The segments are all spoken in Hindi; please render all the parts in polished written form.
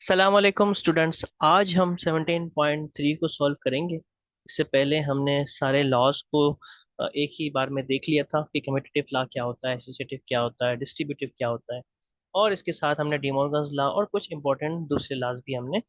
सलाम अलैकुम स्टूडेंट्स। आज हम 17.3 को सॉल्व करेंगे। इससे पहले हमने सारे लॉज को एक ही बार में देख लिया था कि कम्यूटेटिव लॉ क्या होता है, एसोसिएटिव क्या होता है, डिस्ट्रीब्यूटिव क्या होता है। और इसके साथ हमने डिमॉर्गन्स लॉ और कुछ इंपॉर्टेंट दूसरे लॉज भी हमने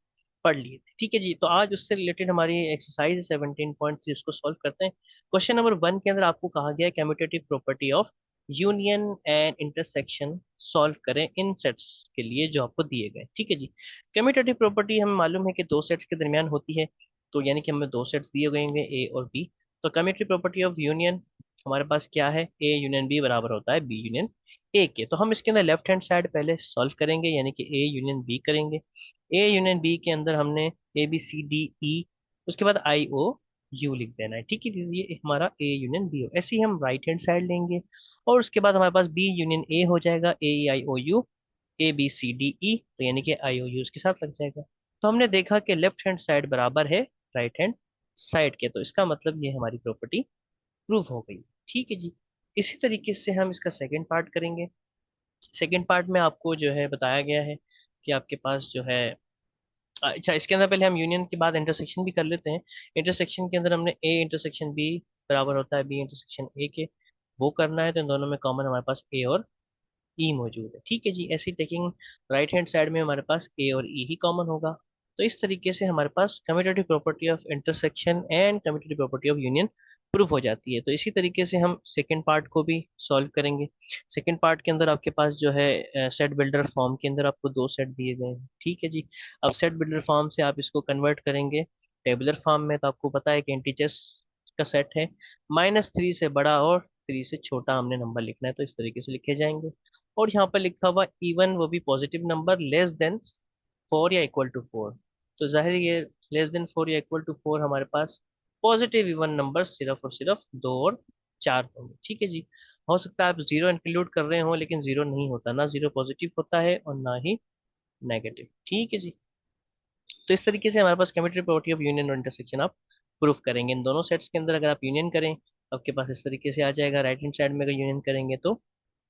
पढ़ लिए थे। ठीक है जी, तो आज उससे रिलेटेड हमारी एक्सरसाइज 17.3 उसको सॉल्व करते हैं। क्वेश्चन नंबर 1 के अंदर आपको कहा गया है commutative property of union and intersection solve करें इन सेट्स के लिए जो आपको दिए गए। ठीक है जी। कम्यूटेटिव प्रॉपर्टी हमें मालूम है कि दो सेट्स के दरमियान होती है। तो यानी कि हमें दो सेट्स दिए गए हैं, ए और बी। तो कम्यूटेटिव प्रॉपर्टी ऑफ यूनियन हमारे पास क्या है, ए यूनियन बी बराबर होता है बी यूनियन ए के। तो हम इसके अंदर लेफ्ट हैंड साइड पहले सॉल्व करेंगे, यानी कि ए यूनियन बी करेंगे। ए यूनियन बी के अंदर हमने ए बी सी डी ई, उसके बाद आई ओ यू लिख देना है। ठीक है, ये हमारा ए यूनियन बी हो। ऐसे ही हम राइट हैंड साइड लेंगे और उसके बाद हमारे पास बी यूनियन ए हो जाएगा, A I O U, A B C D E, तो यानी कि आई ओ यू के साथ लग जाएगा। तो हमने देखा कि लेफ्ट हैंड साइड बराबर है राइट हैंड साइड के, तो इसका मतलब ये हमारी प्रॉपर्टी प्रूव हो गई। ठीक है जी। इसी तरीके से हम इसका सेकंड पार्ट करेंगे। सेकंड पार्ट में आपको जो है बताया गया है कि आपके पास जो है, अच्छा इसके अंदर पहले हम यूनियन के बाद इंटरसेक्शन भी कर लेते हैं। इंटरसेक्शन के अंदर हमने ए इंटरसेक्शन बी बराबर होता है बी इंटरसेक्शन ए के, वो करना है। तो इन दोनों में कॉमन हमारे पास ए और ई मौजूद है। ठीक है जी। ऐसी टेकिंग राइट हैंड साइड में हमारे पास ए और ई ही कॉमन होगा। तो इस तरीके से हमारे पास commutative property of intersection and commutative property of union prove हो जाती है। तो इसी तरीके से हम सेकंड पार्ट को भी सॉल्व करेंगे। सेकंड पार्ट के अंदर आपके पास जो है सेट बिल्डर फॉर्म के अंदर आपको दो सेट दिए गए हैं। ठीक है जी। अब सेट बिल्डर फॉर्म से आप इसको कन्वर्ट करेंगे टेबुलर फॉर्म में। तो आपको पता है कि इंटीजर्स का सेट है, -3 से बड़ा और 3 से छोटा हमने नंबर लिखना है, तो इस तरीके से लिखे जाएंगे। और यहाँ पर लिखा हुआ इवन, वो भी पॉजिटिव नंबर, लेस देन 4 या इक्वल टू 4। तो जाहिर है ये लेस देन 4 या इक्वल टू 4 हमारे पास पॉजिटिव इवन नंबर सिर्फ और सिर्फ 2 और 4 होंगे। ठीक है जी। हो सकता है आप जीरो इंक्लूड कर रहे हो, लेकिन जीरो नहीं होता, ना जीरो पॉजिटिव होता है और ना ही नेगेटिव। ठीक है जी। तो इस तरीके से हमारे पास कम्यूटेटिव प्रॉपर्टी ऑफ यूनियन और इंटरसेक्शन आप प्रूफ करेंगे। इन दोनों सेट्स के अंदर अगर आप यूनियन करें तो आपके पास इस तरीके से आ जाएगा। राइट हैंड साइड में अगर यूनियन करेंगे तो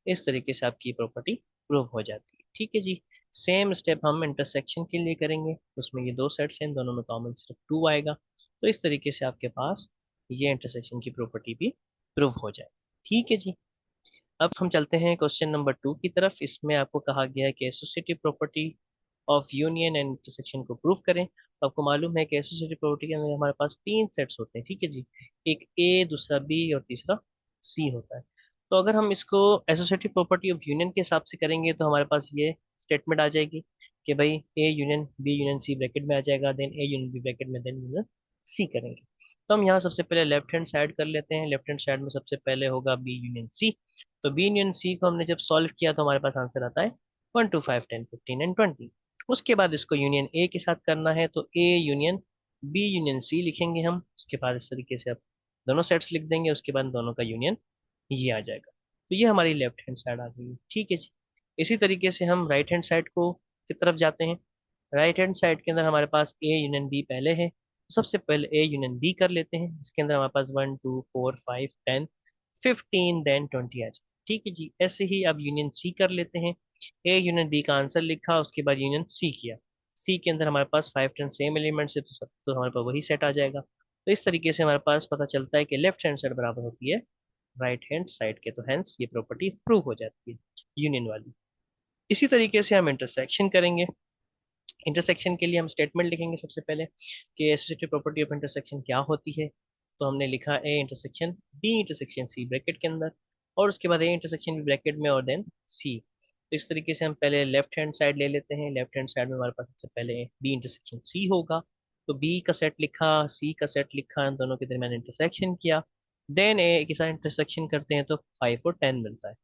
इस तरीके से आपकी प्रॉपर्टी प्रूव हो जाती है। ठीक है जी। सेम स्टेप हम इंटरसेक्शन के लिए करेंगे। उसमें ये दो सेट्स हैं, इन दोनों में कॉमन सिर्फ 2 आएगा। तो इस तरीके से आपके पास ये इंटरसेक्शन की प्रॉपर्टी भी प्रूव हो जाए। ठीक है जी। अब हम चलते हैं क्वेश्चन नंबर 2 की तरफ। इसमें आपको कहा गया है कि associative property of union and intersection को प्रूव करें। तो आपको मालूम है कि एसोसिएटिव प्रॉपर्टी के अंदर हमारे पास तीन सेट्स होते हैं। ठीक है जी। एक ए, दूसरा बी और तीसरा सी होता है। तो अगर हम इसको एसोसिएटिव प्रॉपर्टी ऑफ यूनियन के हिसाब से करेंगे तो हमारे पास ये स्टेटमेंट आ जाएगी कि भाई A union B union C bracket में आ जाएगा, then A union B bracket में, देन यूनियन सी करेंगे। तो हम यहाँ सबसे पहले लेफ्ट हैंड साइड कर लेते हैं। लेफ्ट हैंड साइड में सबसे पहले होगा बी यूनियन सी। तो बी यूनियन सी को हमने जब सॉल्व किया तो हमारे पास आंसर आता है 1 2 5 10 15 एंड 20। उसके बाद इसको यूनियन ए के साथ करना है, तो A union B union C लिखेंगे हम। उसके बाद इस तरीके से आप दोनों सेट्स लिख देंगे, उसके बाद दोनों का यूनियन ये आ जाएगा। तो ये हमारी लेफ्ट हैंड साइड आ गई है। ठीक है जी। इसी तरीके से हम राइट हैंड साइड को की तरफ जाते हैं। राइट हैंड साइड के अंदर हमारे पास ए यूनियन बी पहले है, तो सबसे पहले ए यूनियन बी कर लेते हैं। इसके अंदर हमारे पास 1 2 4 5 10 15 देन 20 आ जाए। ठीक है जी। ऐसे ही अब यूनियन सी कर लेते हैं। ए यूनियन बी का आंसर लिखा, उसके बाद यूनियन सी किया। सी के अंदर हमारे पास 5 10 सेम एलिमेंट्स है, तो सब तो हमारे पास वही सेट आ जाएगा। तो इस तरीके से हमारे पास पता चलता है कि लेफ्ट हैंड साइड बराबर होती है राइट हैंड साइड के, तो हेंस ये प्रॉपर्टी प्रूव हो जाती है यूनियन वाली। इसी तरीके से हम इंटरसेक्शन करेंगे। इंटरसेक्शन के लिए हम स्टेटमेंट लिखेंगे सबसे पहले कि एसोसिएटिव प्रॉपर्टी ऑफ इंटरसेक्शन क्या होती है। तो हमने लिखा A intersection B intersection C bracket के अंदर, और उसके बाद ए इंटरसेक्शन बी ब्रैकेट में और देन सी। तो इस तरीके से हम पहले लेफ्ट हैंड साइड ले लेते हैं। लेफ्ट हैंड साइड में हमारे पास सबसे पहले बी इंटरसेक्शन सी होगा। तो बी का सेट लिखा, सी का सेट लिखा, इन दोनों के दरमियान इंटरसेक्शन किया, देन ए के साथ इंटरसेक्शन करते हैं तो 5 और 10 मिलता है।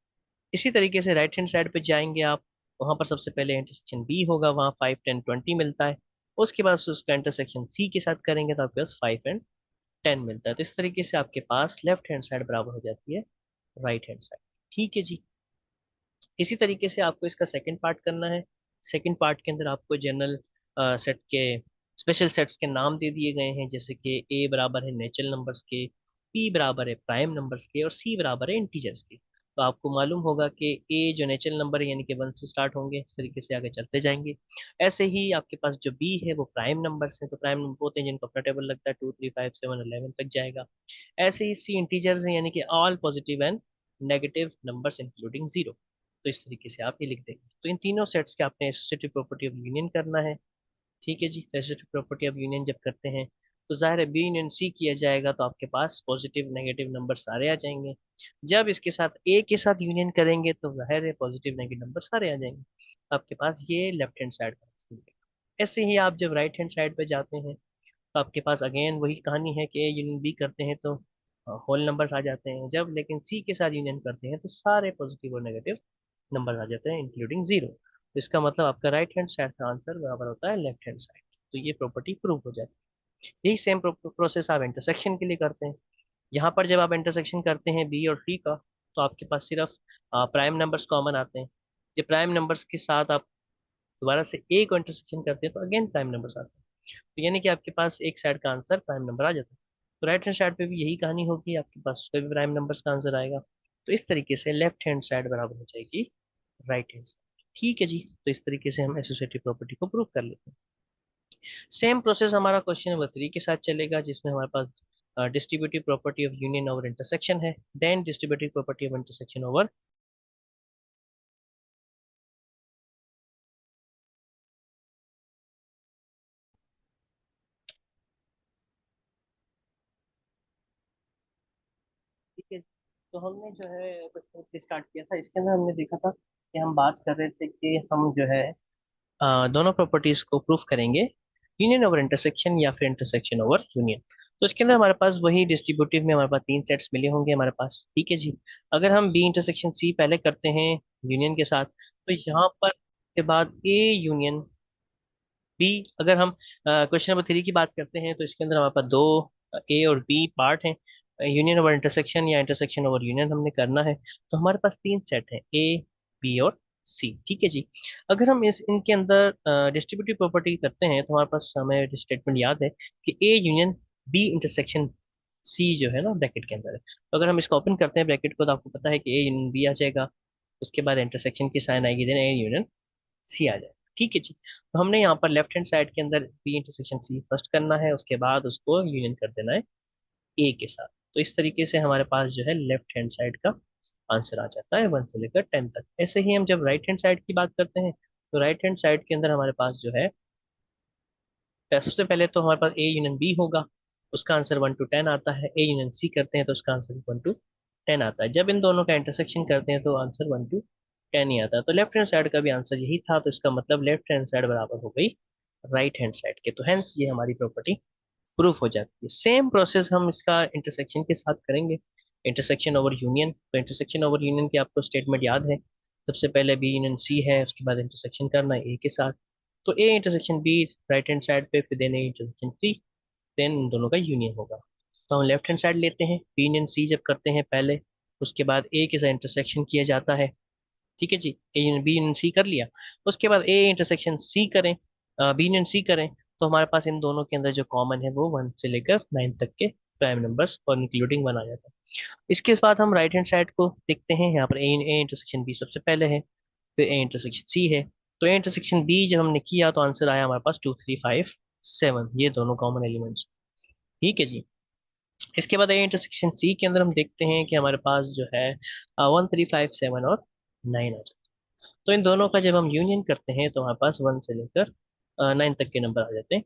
इसी तरीके से राइट हैंड साइड पे जाएंगे आप, वहां पर सबसे पहले इंटरसेक्शन बी होगा, वहाँ 5 10 20 मिलता है। उसके बाद से उसका इंटरसेक्शन सी के साथ करेंगे तो आपके पास 5 एंड 10 मिलता है। तो इस तरीके से आपके पास लेफ्ट हैंड साइड बराबर हो जाती है राइट हैंड साइड। ठीक है जी। इसी तरीके से आपको इसका सेकंड पार्ट करना है। सेकंड पार्ट के अंदर आपको जनरल सेट के स्पेशल सेट्स के नाम दे दिए गए हैं, जैसे कि ए बराबर है नेचुरल नंबर्स के, पी बराबर है प्राइम नंबर्स के और सी बराबर है इंटीजर्स के। तो आपको मालूम होगा कि ए जो नेचुरल नंबर है यानी कि 1 से स्टार्ट होंगे, इस तरीके से आगे चलते जाएंगे। ऐसे ही आपके पास जो बी है वो प्राइम नंबर्स हैं, तो प्राइम नंबर होते हैं जिनको अपना टेबल लगता है 2 3 5 7 11 तक जाएगा। ऐसे ही सी इंटीजर्स हैं यानी कि all positive and negative numbers including zero. तो इस तरीके से आप ये लिख देंगे। तो इन तीनों सेट्स के आपने एसोसिएटिव प्रॉपर्टी ऑफ यूनियन करना है। ठीक है जी, एसोसिएटिव प्रॉपर्टी ऑफ यूनियन जब करते हैं तो जाहिर है बी यूनियन सी किया जाएगा, तो आपके पास पॉजिटिव नेगेटिव नंबर सारे आ जाएंगे। जब इसके साथ ए के साथ यूनियन करेंगे तो जाहिर है पॉजिटिव नेगेटिव नंबर सारे आ जाएंगे। आपके पास ये लेफ्ट हैंड साइड का। ऐसे ही आप जब राइट हैंड साइड पे जाते हैं तो आपके पास अगेन वही कहानी है कि ए यूनियन बी करते हैं तो होल नंबर्स आ जाते हैं। जब लेकिन सी के साथ यूनियन करते हैं तो सारे पॉजिटिव और नेगेटिव नंबर आ जाते हैं इंक्लूडिंग जीरो। तो इसका मतलब आपका राइट हैंड साइड का आंसर बराबर होता है लेफ्ट हैंड साइड। तो ये प्रॉपर्टी प्रूव हो जाती है। यही सेम प्रोसेस आप इंटरसेक्शन के लिए करते हैं। यहाँ पर जब आप इंटरसेक्शन करते हैं बी और सी का, तो आपके पास सिर्फ प्राइम नंबर्स कॉमन आते हैं। जब प्राइम नंबर्स के साथ आप दोबारा से ए को इंटरसेक्शन करते हैं तो अगेन प्राइम नंबर्स आते हैं। तो यानी कि आपके पास एक साइड का आंसर प्राइम नंबर आ जाता है। तो राइट हैंड साइड पे भी यही कहानी होगी, आपके पास उसका भी प्राइम नंबर्स का आंसर आएगा। तो इस तरीके से लेफ्ट हैंड साइड बराबर हो जाएगी राइट हैंड साइड। ठीक है जी, तो इस तरीके से हम एसोसिएटिव प्रॉपर्टी को प्रूव कर लेते हैं। सेम प्रोसेस हमारा क्वेश्चन नंबर 3 के साथ चलेगा, जिसमें हमारे पास distributive property of union over intersection है, then distributive property of intersection over. ठीक है, तो हमने जो है क्वेश्चन स्टार्ट किया था, इसके अंदर हमने देखा था कि हम बात कर रहे थे कि हम जो है दोनों प्रॉपर्टीज को प्रूफ करेंगे, यूनियन ओवर इंटरसेक्शन या फिर इंटरसेक्शन ओवर यूनियन। तो इसके अंदर हमारे पास वही डिस्ट्रीब्यूटिव में हमारे पास तीन सेट्स मिले होंगे हमारे पास। ठीक है जी, अगर हम बी इंटरसेक्शन सी पहले करते हैं यूनियन के साथ, तो यहाँ पर के बाद ए यूनियन बी। अगर हम क्वेश्चन नंबर 3 की बात करते हैं तो इसके अंदर हमारे पास दो ए और बी पार्ट हैं। यूनियन ओवर इंटरसेक्शन या इंटरसेक्शन ओवर यूनियन हमने करना है, तो हमारे पास तीन सेट हैं, ए बी और सी। ठीक है जी, अगर हम इस इनके अंदर डिस्ट्रीब्यूटिव प्रॉपर्टी करते हैं तो हमारे पास हमें स्टेटमेंट याद है कि A union B intersection C जो है ना ब्रैकेट के अंदर है। तो अगर हम इसको ओपन करते हैं ब्रैकेट को, तो आपको पता है कि ए यूनियन बी आ जाएगा, उसके बाद इंटरसेक्शन की साइन आएगी, देन ए यूनियन सी आ जाए। ठीक है जी, तो हमने यहाँ पर लेफ्ट हैंड साइड के अंदर बी इंटरसेक्शन सी फर्स्ट करना है, उसके बाद उसको यूनियन कर देना है ए के साथ। तो इस तरीके से हमारे पास जो है लेफ्ट हैंड साइड का आंसर आ जाता है 1 से लेकर 10 तक। ऐसे ही हम जब राइट हैंड साइड की बात करते हैं तो राइट हैंड साइड के अंदर हमारे पास जो है सबसे पहले तो हमारे पास ए यूनियन बी होगा, उसका आंसर 1 to 10 आता है। ए यूनियन सी करते हैं तो उसका आंसर 1 to 10 आता है। जब इन दोनों का इंटरसेक्शन करते हैं तो आंसर 1 to 10 ही आता है। तो लेफ्ट हैंड साइड का भी आंसर यही था, तो इसका मतलब लेफ्ट हैंड साइड बराबर हो गई राइट हैंड साइड के। तो हेंस ये हमारी प्रॉपर्टी प्रूफ हो जाती है। सेम प्रोसेस हम इसका इंटरसेक्शन के साथ करेंगे, इंटरसेक्शन ओवर यूनियन। तो इंटरसेक्शन ओवर यूनियन की आपको स्टेटमेंट याद है, सबसे पहले बी यूनियन सी है, उसके बाद इंटरसेक्शन करना है ए के साथ। तो A intersection B right hand side पे, फिर then A intersection C, then इन दोनों का यूनियन होगा। तो हम लेफ्ट हैंड साइड लेते हैं, बी यूनियन सी जब करते हैं पहले, उसके बाद ए के साथ इंटरसेक्शन किया जाता है। ठीक है जी, A union B union C कर लिया, उसके बाद ए इंटरसेक्शन सी करें, बी यूनियन सी करें, तो हमारे पास इन दोनों के अंदर जो कॉमन है वो 1 से लेकर 9 तक के प्राइम नंबर्स और इंक्लूडिंग 1 आ जाता है। इसके बाद हम राइट हैंड साइड को देखते हैं, यहाँ पर ए इंटरसेक्शन बी सबसे पहले है, फिर ए इंटरसेक्शन सी है। तो ए इंटरसेक्शन बी जब हमने किया तो आंसर आया हमारे पास 2 3 5 7, ये दोनों कॉमन एलिमेंट्स। ठीक है जी, इसके बाद ए इंटरसेक्शन सी के अंदर हम देखते हैं कि हमारे पास जो है 1 3 5 7 और 9 आ जाता है। तो इन दोनों का जब हम यूनियन करते हैं तो हमारे पास 1 से लेकर 9 तक के नंबर आ जाते हैं।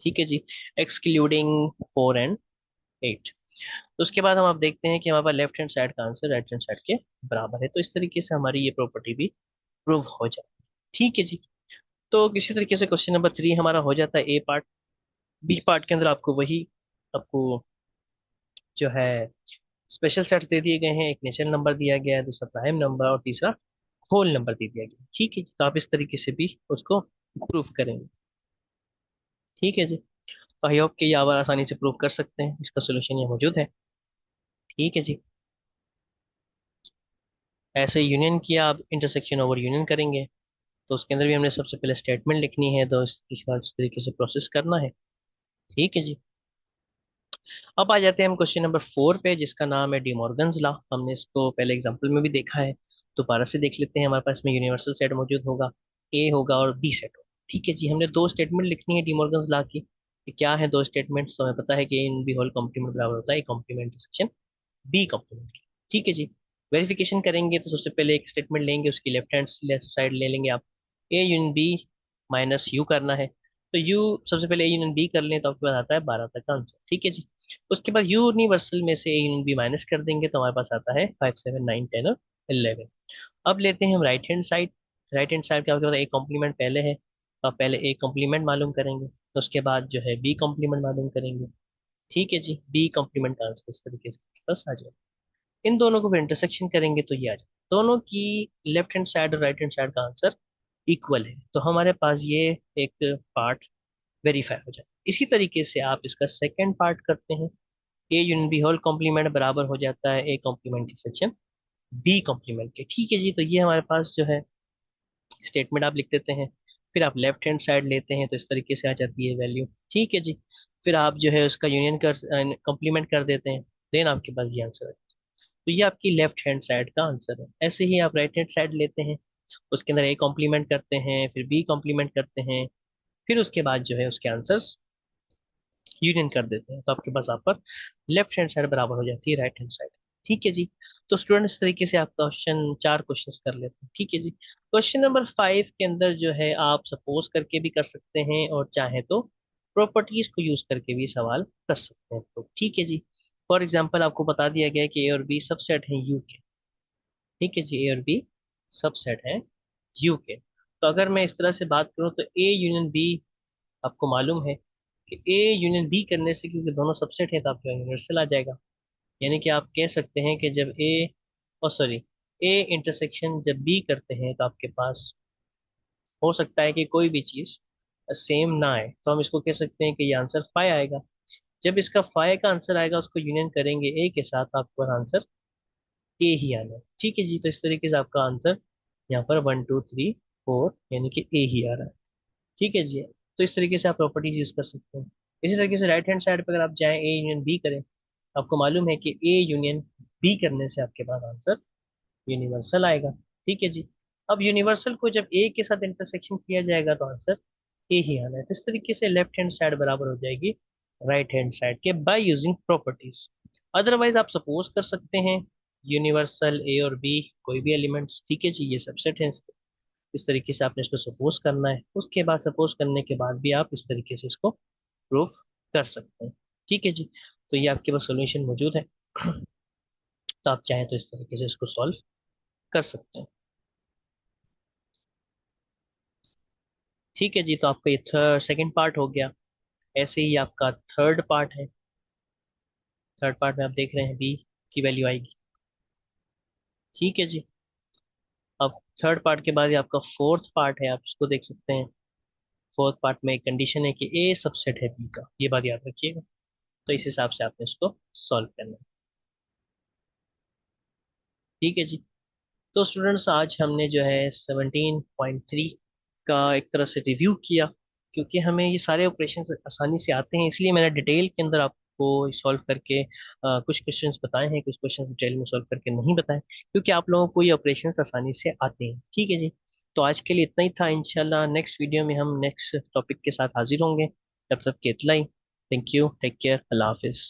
ठीक है जी, एक्सक्लूडिंग 4 एंड 8। तो उसके बाद हम आप देखते हैं कि हमारे पास लेफ्ट हैंड साइड का आंसर राइट हैंड साइड के बराबर है। तो इस तरीके से हमारी ये प्रॉपर्टी भी प्रूव हो जाती है। ठीक है जी, तो किसी तरीके से क्वेश्चन नंबर 3 हमारा हो जाता है ए पार्ट। बी पार्ट के अंदर आपको वही, आपको जो है स्पेशल सेट्स दे दिए गए हैं, एक नेचुरल नंबर दिया गया है, दूसरा प्राइम नंबर और तीसरा होल नंबर दे दिया गया है। ठीक है, तो आप इस तरीके से भी उसको प्रूव करेंगे। ठीक है जी, तो आई होप कि ये आप आसानी से प्रूव कर सकते हैं, इसका सोल्यूशन ये मौजूद है। ठीक है जी, ऐसे यूनियन किया, आप इंटरसेक्शन ओवर यूनियन करेंगे, तो उसके अंदर भी हमने सबसे पहले स्टेटमेंट लिखनी है, तो इसके बाद इस तरीके से प्रोसेस करना है। ठीक है जी, अब आ जाते हैं हम क्वेश्चन नंबर 4 पे, जिसका नाम है डिमॉर्गन्स लॉ। हमने इसको पहले एग्जांपल में भी देखा है, दोबारा से देख लेते हैं। हमारे पास में यूनिवर्सल सेट मौजूद होगा, ए होगा और बी सेट होगा। ठीक है जी, हमने दो स्टेटमेंट लिखनी है डिमॉर्गन्स लॉ की। कि क्या है दो स्टेटमेंट्स, तो हमें पता है कि A in B whole complement बराबर होता है A complement section B complement की। ठीक है जी, वेरिफिकेशन करेंगे तो सबसे पहले एक स्टेटमेंट लेंगे, उसकी लेफ्ट साइड ले लेंगे आप। A union B minus U करना है, तो यू सबसे पहले ए यूनियन बी कर लें तो आपके पास आता है 12 तक का आंसर। ठीक है जी, उसके बाद यूनिवर्सल में से ए यूनियन बी माइनस कर देंगे तो हमारे पास आता है 5 7 9 10 और 11। अब लेते हैं हम right hand side. Right hand side क्या होता है, ए कॉम्प्लीमेंट पहले है तो आप पहले ए कॉम्प्लीमेंट मालूम करेंगे, तो उसके बाद जो है बी कॉम्प्लीमेंट मालूम करेंगे। ठीक है जी, बी कॉम्प्लीमेंट का आंसर इस तरीके से आपके पास आ जाएगा। इन दोनों को फिर इंटरसेक्शन करेंगे तो ये आ जाए, दोनों की लेफ्ट हैंड साइड और राइट हैंड साइड का आंसर इक्वल है, तो हमारे पास ये एक पार्ट वेरीफाई हो जाए। इसी तरीके से आप इसका सेकंड पार्ट करते हैं, A union B whole complement बराबर हो जाता है ए कॉम्प्लीमेंट की सेक्शन बी कॉम्प्लीमेंट के। ठीक है जी, तो ये हमारे पास जो है स्टेटमेंट आप लिख देते हैं। फिर आप लेफ्ट हैंड साइड लेते हैं तो इस तरीके से आ जाती है वैल्यू। ठीक है जी, फिर आप जो है उसका यूनियन कर कॉम्प्लीमेंट कर देते हैं, देन आपके पास ये आंसर है। तो ये आपकी लेफ्ट हैंड साइड का आंसर है। ऐसे ही आप राइट हैंड साइड लेते हैं, उसके अंदर ए कॉम्प्लीमेंट करते हैं, फिर बी कॉम्प्लीमेंट करते हैं, फिर उसके बाद जो है उसके आंसर्स यूनियन कर देते हैं, तो आपके पास आप पर लेफ्ट हैंड साइड बराबर हो जाती है राइट हैंड साइड। ठीक है जी, तो स्टूडेंट इस तरीके से आप क्वेश्चन चार क्वेश्चंस कर लेते हैं। ठीक है जी, क्वेश्चन नंबर 5 के अंदर जो है आप सपोज करके भी कर सकते हैं और चाहे तो प्रॉपर्टीज को यूज करके भी सवाल कर सकते हैं। तो ठीक है जी, फॉर एग्जाम्पल आपको बता दिया गया है कि ए और बी सबसेट हैं यू के। ठीक है जी, ए और बी सबसेट है यू के। तो अगर मैं इस तरह से बात करूं तो ए यूनियन बी, आपको मालूम है कि ए यूनियन बी करने से, क्योंकि दोनों सबसेट है तो आपका यूनिवर्सल आ जाएगा। यानी कि आप कह सकते हैं कि जब ए, और सॉरी, ए इंटरसेक्शन जब बी करते हैं तो आपके पास हो सकता है कि कोई भी चीज सेम ना आए, तो हम इसको कह सकते हैं कि ये आंसर फाइव आएगा। जब इसका फाइव का आंसर आएगा उसको यूनियन करेंगे ए के साथ, तो आपका आंसर ए ही आना है। ठीक है जी, तो इस तरीके से आपका आंसर यहाँ पर 1 2 3 4 यानी कि ए ही आ रहा है। ठीक है जी, तो इस तरीके से आप प्रॉपर्टीज यूज कर सकते हैं। इसी तरीके से राइट हैंड साइड पर अगर आप जाएं ए यूनियन बी करें, आपको मालूम है कि ए यूनियन बी करने से आपके पास आंसर यूनिवर्सल आएगा। ठीक है जी, अब यूनिवर्सल को जब ए के साथ इंटरसेक्शन किया जाएगा तो आंसर ए ही आना है। तो इस तरीके से लेफ्ट हैंड साइड बराबर हो जाएगी राइट हैंड साइड के बाय यूजिंग प्रॉपर्टीज। अदरवाइज आप सपोज कर सकते हैं यूनिवर्सल ए और बी कोई भी एलिमेंट्स। ठीक है जी, ये सबसेट है, इस तरीके से आपने इसको सपोज करना है। उसके बाद सपोज करने के बाद भी आप इस तरीके से इसको प्रूफ कर सकते हैं। ठीक है जी, तो ये आपके पास सॉल्यूशन मौजूद है, तो आप चाहें तो इस तरीके से इसको सॉल्व कर सकते हैं। ठीक है जी, तो आपका ये सेकंड पार्ट हो गया। ऐसे ही आपका थर्ड पार्ट है। थर्ड पार्ट में आप देख रहे हैं बी की वैल्यू आएगी। ठीक है जी, अब थर्ड पार्ट के बाद ये आपका फोर्थ पार्ट है, आप इसको देख सकते हैं। फोर्थ पार्ट में एक कंडीशन है कि ए सबसेट है बी का, ये बात याद रखिएगा। तो इस हिसाब से आपने इसको सॉल्व करना है। ठीक है जी, तो स्टूडेंट्स आज हमने जो है 17.3 का एक तरह से रिव्यू किया। क्योंकि हमें ये सारे ऑपरेशन आसानी से आते हैं, इसलिए मैंने डिटेल के अंदर आपको सॉल्व करके कुछ क्वेश्चंस बताए हैं, कुछ क्वेश्चंस डिटेल में सॉल्व करके नहीं बताए, क्योंकि आप लोगों को ये ऑपरेशंस आसानी से आते हैं। ठीक है जी, तो आज के लिए इतना ही था। इंशाल्लाह नेक्स्ट वीडियो में हम नेक्स्ट टॉपिक के साथ हाजिर होंगे। तब तक के इतना ही। थैंक यू, टेक केयर, अल्लाह हाफिज़।